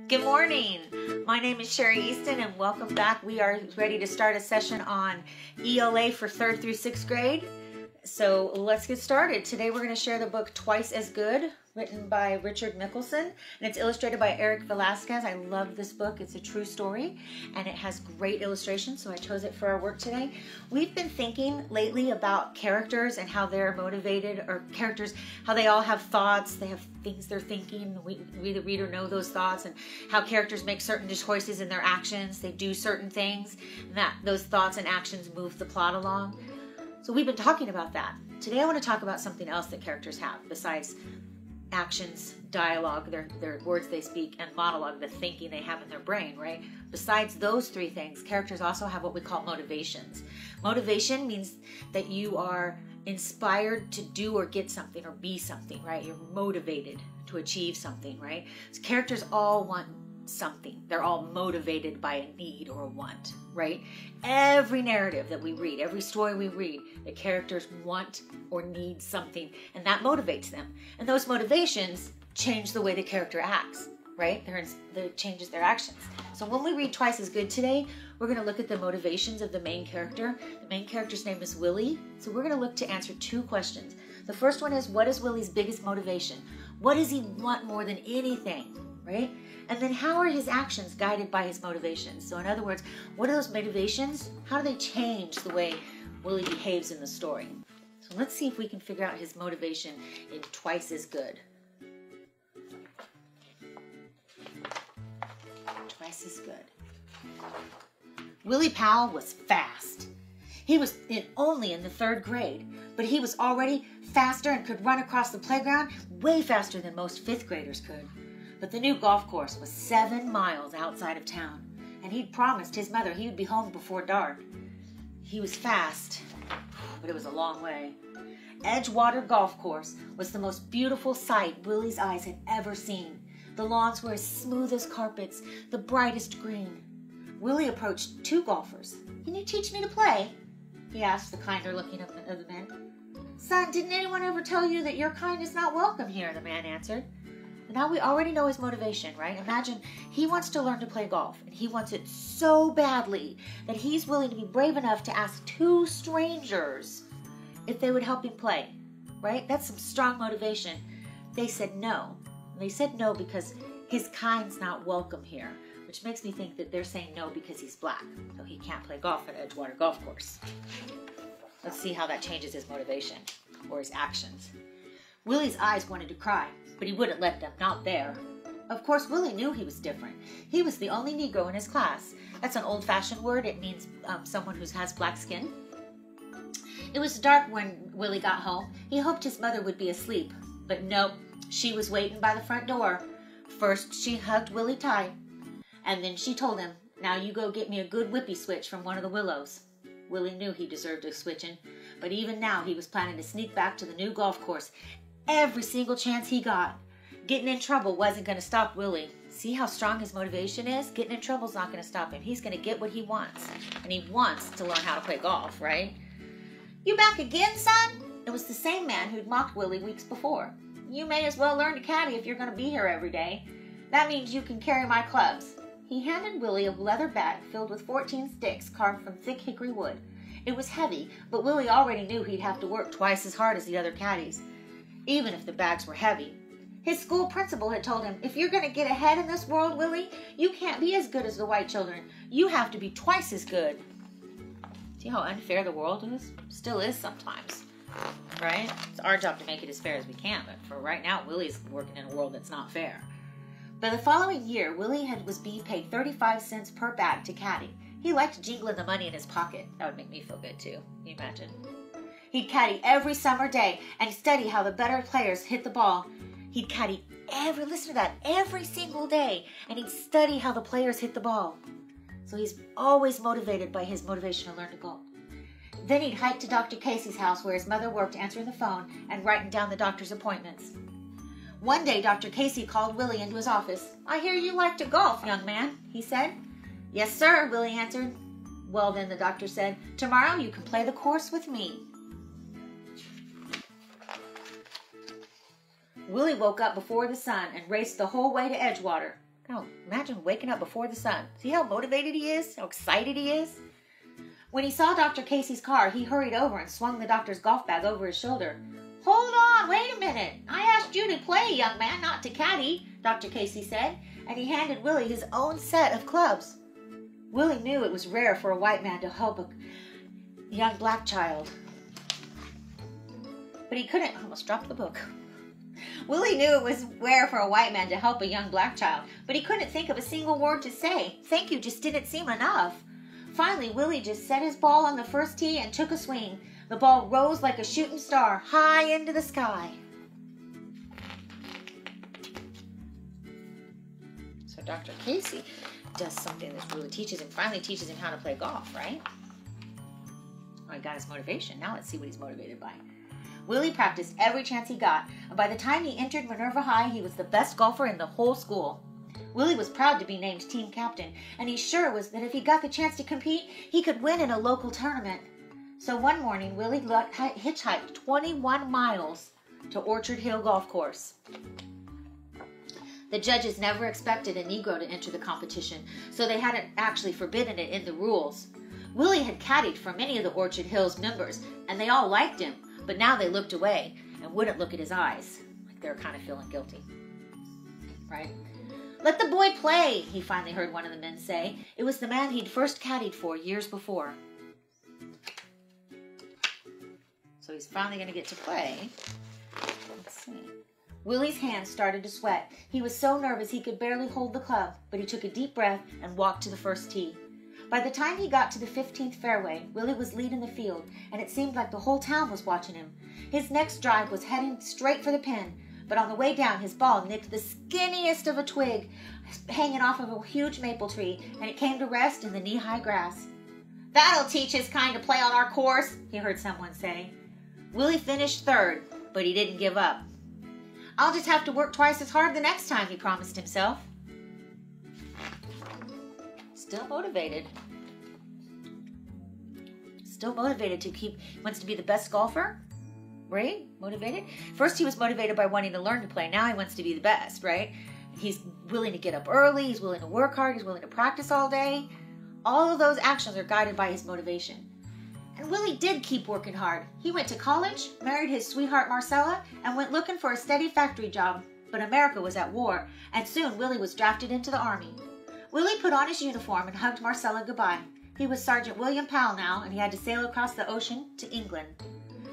Good morning. My name is Sherry Easton and welcome back. We are ready to start a session on ELA for 3rd through 6th grade. So let's get started. Today we're going to share the book Twice as Good, written by Richard Mickelson, and it's illustrated by Eric Velasquez. I love this book. It's a true story and it has great illustrations, so I chose it for our work today. We've been thinking lately about characters and how they're motivated, or characters, how they all have thoughts, they have things they're thinking. We the reader know those thoughts, and how characters make certain choices in their actions. They do certain things, and that those thoughts and actions move the plot along. So we've been talking about that. Today I want to talk about something else that characters have besides actions, dialogue, their words they speak, and monologue, the thinking they have in their brain, right? Besides those three things, characters also have what we call motivations. Motivation means that you are inspired to do or get something or be something, right? You're motivated to achieve something, right? So characters all want something. They're all motivated by a need or a want, right? Every narrative that we read, every story we read, the characters want or need something, and that motivates them. And those motivations change the way the character acts, right? That changes their actions. So when we read Twice as Good today, we're going to look at the motivations of the main character. The main character's name is Willie. So we're going to look to answer two questions. The first one is, what is Willie's biggest motivation? What does he want more than anything, right? And then how are his actions guided by his motivations? So in other words, what are those motivations? How do they change the way Willie behaves in the story? So let's see if we can figure out his motivation in Twice as Good. Twice as Good. Willie Powell was fast. He was only in the 3rd grade, but he was already faster and could run across the playground way faster than most 5th graders could. But the new golf course was 7 miles outside of town, and he'd promised his mother he would be home before dark. He was fast, but it was a long way. Edgewater Golf Course was the most beautiful sight Willie's eyes had ever seen. The lawns were as smooth as carpets, the brightest green. Willie approached 2 golfers. "Can you teach me to play?" he asked the kinder looking of the men. "Son, didn't anyone ever tell you that your kind is not welcome here?" the man answered. Now we already know his motivation, right? Imagine he wants to learn to play golf, and he wants it so badly that he's willing to be brave enough to ask 2 strangers if they would help him play, right? That's some strong motivation. They said no. They said no because his kind's not welcome here, which makes me think that they're saying no because he's black, so he can't play golf at Edgewater Golf Course. Let's see how that changes his motivation or his actions. Willie's eyes wanted to cry, but he wouldn't let them, not there. Of course, Willie knew he was different. He was the only Negro in his class. That's an old-fashioned word. It means someone who has black skin. It was dark when Willie got home. He hoped his mother would be asleep, but nope, she was waiting by the front door. First, she hugged Willie tight, and then she told him, "Now you go get me a good whippy switch from one of the willows." Willie knew he deserved a switching, but even now he was planning to sneak back to the new golf course every single chance he got. Getting in trouble wasn't going to stop Willie. See how strong his motivation is? Getting in trouble's not going to stop him. He's going to get what he wants. And he wants to learn how to play golf, right? "You back again, son?" It was the same man who'd mocked Willie weeks before. "You may as well learn to caddy if you're going to be here every day. That means you can carry my clubs." He handed Willie a leather bag filled with 14 sticks carved from thick hickory wood. It was heavy, but Willie already knew he'd have to work twice as hard as the other caddies, even if the bags were heavy. His school principal had told him, "If you're going to get ahead in this world, Willie, you can't be as good as the white children. You have to be twice as good." See how unfair the world is? Still is sometimes, right? It's our job to make it as fair as we can, but for right now, Willie's working in a world that's not fair. By the following year, Willie was being paid 35 cents per bag to caddy. He liked jingling the money in his pocket. That would make me feel good too. Can you imagine? He'd caddy every summer day and study how the better players hit the ball. He'd caddy listen to that, every single day, and he'd study how the players hit the ball. So he's always motivated by his motivation to learn to golf. Then he'd hike to Dr. Casey's house where his mother worked, answering the phone and writing down the doctor's appointments. One day, Dr. Casey called Willie into his office. "I hear you like to golf, young man," he said. "Yes, sir," Willie answered. "Well, then," the doctor said, "tomorrow you can play the course with me." Willie woke up before the sun and raced the whole way to Edgewater. Oh, imagine waking up before the sun. See how motivated he is? How excited he is? When he saw Dr. Casey's car, he hurried over and swung the doctor's golf bag over his shoulder. Hold on, wait a minute. I asked you to play, young man, not to caddy, Dr. Casey said, and he handed Willie his own set of clubs. Willie knew it was rare for a white man to help a young black child. But he couldn't, almost dropped the book. Willie knew it was rare for a white man to help a young black child, but he couldn't think of a single word to say. Thank you just didn't seem enough. Finally, Willie just set his ball on the first tee and took a swing. The ball rose like a shooting star high into the sky. So Dr. Casey does something that really finally teaches him how to play golf, right? Oh, he got his motivation. Now let's see what he's motivated by. Willie practiced every chance he got, and by the time he entered Minerva High, he was the best golfer in the whole school. Willie was proud to be named team captain, and he sure was that if he got the chance to compete, he could win in a local tournament. So one morning, Willie hitchhiked 21 miles to Orchard Hill Golf Course. The judges never expected a Negro to enter the competition, so they hadn't actually forbidden it in the rules. Willie had caddied for many of the Orchard Hills members, and they all liked him, but now they looked away and wouldn't look at his eyes, like they were kind of feeling guilty. Right? Let the boy play, he finally heard one of the men say. It was the man he'd first caddied for years before. So he's finally going to get to play. Let's see. Willie's hands started to sweat. He was so nervous he could barely hold the club, but he took a deep breath and walked to the first tee. By the time he got to the 15th fairway, Willie was leading the field, and it seemed like the whole town was watching him. His next drive was heading straight for the pin, but on the way down, his ball nicked the skinniest of a twig hanging off of a huge maple tree, and it came to rest in the knee-high grass. That'll teach his kind to play on our course, he heard someone say. Willie finished third, but he didn't give up. I'll just have to work twice as hard the next time, he promised himself. Still motivated. Still motivated wants to be the best golfer, right? Motivated. First he was motivated by wanting to learn to play. Now he wants to be the best, right? He's willing to get up early. He's willing to work hard. He's willing to practice all day. All of those actions are guided by his motivation. And Willie did keep working hard. He went to college, married his sweetheart Marcella, and went looking for a steady factory job. But America was at war, and soon Willie was drafted into the Army. Willie put on his uniform and hugged Marcella goodbye. He was Sergeant William Powell now, and he had to sail across the ocean to England.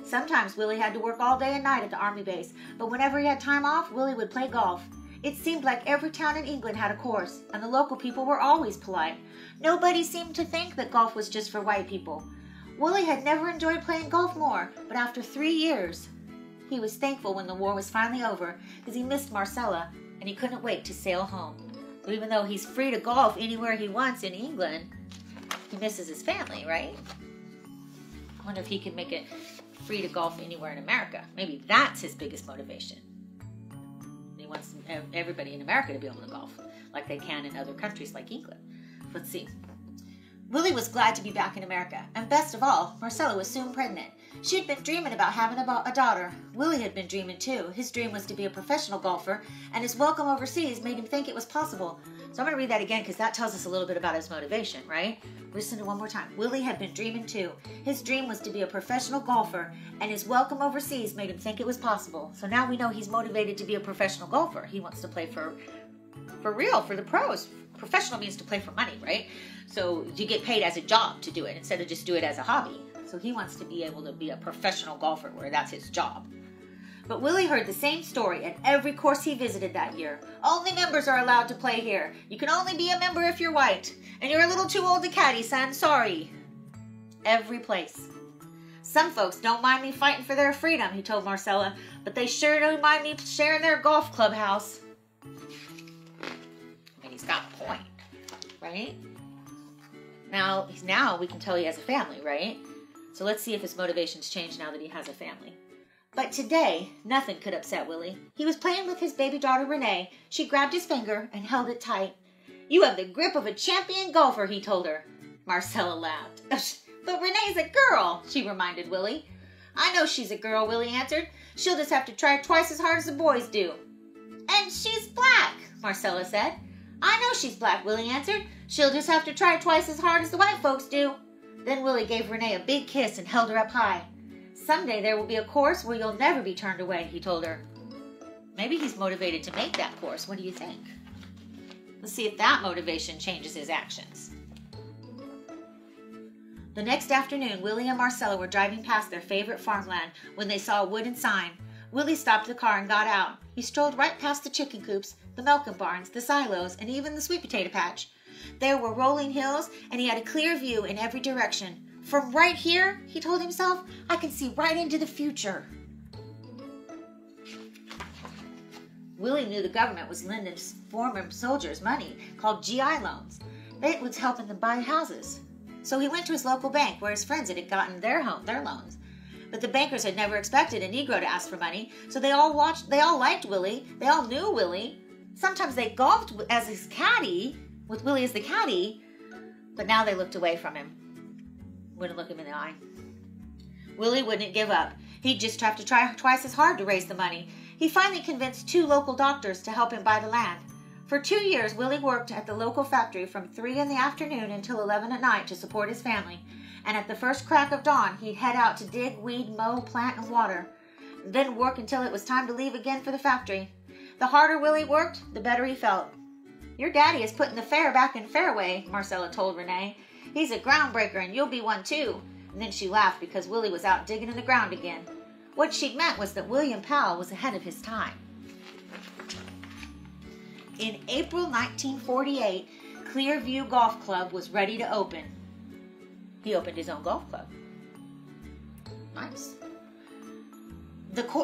Sometimes Willie had to work all day and night at the Army base, but whenever he had time off, Willie would play golf. It seemed like every town in England had a course, and the local people were always polite. Nobody seemed to think that golf was just for white people. Willie had never enjoyed playing golf more, but after 3 years, he was thankful when the war was finally over because he missed Marcella, and he couldn't wait to sail home. So even though he's free to golf anywhere he wants in England, he misses his family, right? I wonder if he can make it free to golf anywhere in America. Maybe that's his biggest motivation. He wants everybody in America to be able to golf like they can in other countries like England. Let's see. Willie was glad to be back in America, and best of all, Marcella was soon pregnant. She had been dreaming about having a daughter. Willie had been dreaming too. His dream was to be a professional golfer, and his welcome overseas made him think it was possible. So I'm going to read that again because that tells us a little bit about his motivation, right? Listen to it one more time. Willie had been dreaming too. His dream was to be a professional golfer, and his welcome overseas made him think it was possible. So now we know he's motivated to be a professional golfer. He wants to play for real, for the pros. Professional means to play for money, right? So you get paid as a job to do it instead of just do it as a hobby. So he wants to be able to be a professional golfer where that's his job. But Willie heard the same story at every course he visited that year. Only members are allowed to play here. You can only be a member if you're white. And you're a little too old to caddy, son. Sorry. Every place. Some folks don't mind me fighting for their freedom, he told Marcella, but they sure don't mind me sharing their golf clubhouse. I mean, he's got a point, right? Now we can tell he has a family, right? So let's see if his motivations change now that he has a family. But today, nothing could upset Willie. He was playing with his baby daughter, Renee. She grabbed his finger and held it tight. You have the grip of a champion golfer, he told her. Marcella laughed. But Renee's a girl, she reminded Willie. I know she's a girl, Willie answered. She'll just have to try twice as hard as the boys do. And she's black, Marcella said. I know she's black, Willie answered. She'll just have to try twice as hard as the white folks do. Then Willie gave Renee a big kiss and held her up high. Someday there will be a course where you'll never be turned away, he told her. Maybe he's motivated to make that course. What do you think? Let's see if that motivation changes his actions. The next afternoon, Willie and Marcella were driving past their favorite farmland when they saw a wooden sign. Willie stopped the car and got out. He strolled right past the chicken coops, the milking barns, the silos, and even the sweet potato patch. There were rolling hills, and he had a clear view in every direction. From right here, he told himself, I can see right into the future. Willie knew the government was lending former soldiers money called GI loans. It was helping them buy houses. So he went to his local bank where his friends had gotten their loans. But the bankers had never expected a Negro to ask for money, so they all liked Willie. They all knew Willie. Sometimes they golfed as his caddy, with Willie as the caddy, but now they looked away from him. Wouldn't look him in the eye. Willie wouldn't give up. He'd just have to try twice as hard to raise the money. He finally convinced 2 local doctors to help him buy the land. For 2 years, Willie worked at the local factory from 3 in the afternoon until 11 at night to support his family. And at the first crack of dawn, he'd head out to dig, weed, mow, plant, and water. Then work until it was time to leave again for the factory. The harder Willie worked, the better he felt. Your daddy is putting the fair back in Fairway, Marcella told Renee. He's a groundbreaker and you'll be one too. And then she laughed because Willie was out digging in the ground again. What she'd meant was that William Powell was ahead of his time. In April 1948, Clearview Golf Club was ready to open. He opened his own golf club. Nice.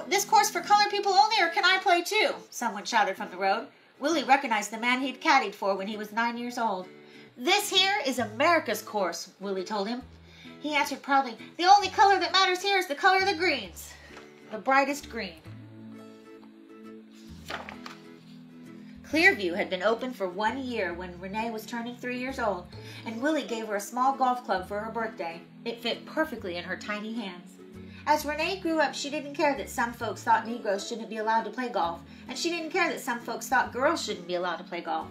This course for colored people only, or can I play too? Someone shouted from the road. Willie recognized the man he'd caddied for when he was 9 years old. This here is America's course, Willie told him. He answered proudly, the only color that matters here is the color of the greens. The brightest green. Clearview had been open for 1 year when Renee was turning 3 years old, and Willie gave her a small golf club for her birthday. It fit perfectly in her tiny hands. As Renee grew up, she didn't care that some folks thought Negroes shouldn't be allowed to play golf, and she didn't care that some folks thought girls shouldn't be allowed to play golf.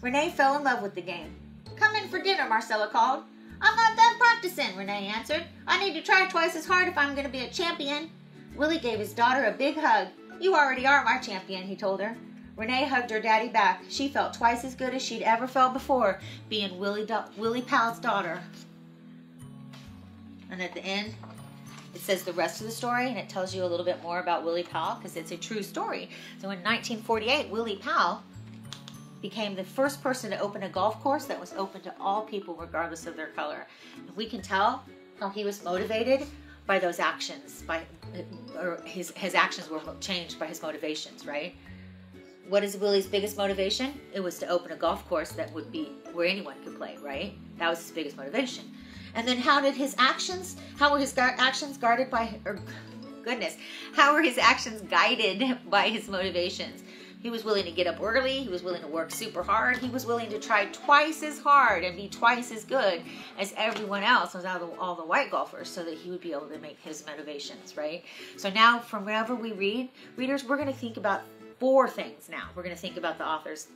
Renee fell in love with the game. Come in for dinner, Marcella called. I'm not done practicing, Renee answered. I need to try twice as hard if I'm going to be a champion. Willie gave his daughter a big hug. You already are my champion, he told her. Renee hugged her daddy back. She felt twice as good as she'd ever felt before, being Willie Powell's daughter. And at the end, it says the rest of the story, and it tells you a little bit more about Willie Powell, because it's a true story. So in 1948, Willie Powell became the first person to open a golf course that was open to all people, regardless of their color. And we can tell how he was motivated by those actions, or his actions were changed by his motivations, right? What is Willie's biggest motivation? It was to open a golf course that would be where anyone could play, right? That was his biggest motivation. And then how were his actions guided by his motivations? He was willing to get up early. He was willing to work super hard. He was willing to try twice as hard and be twice as good as everyone else, as all the white golfers, so that he would be able to make his motivations, right? So now, from whenever we read, readers, we're going to think about 4 things now. We're going to think about the author's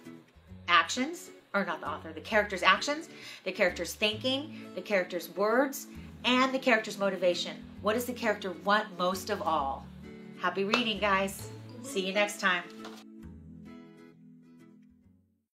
actions, or not the author, the character's actions, the character's thinking, the character's words, and the character's motivation. What does the character want most of all? Happy reading, guys. See you next time.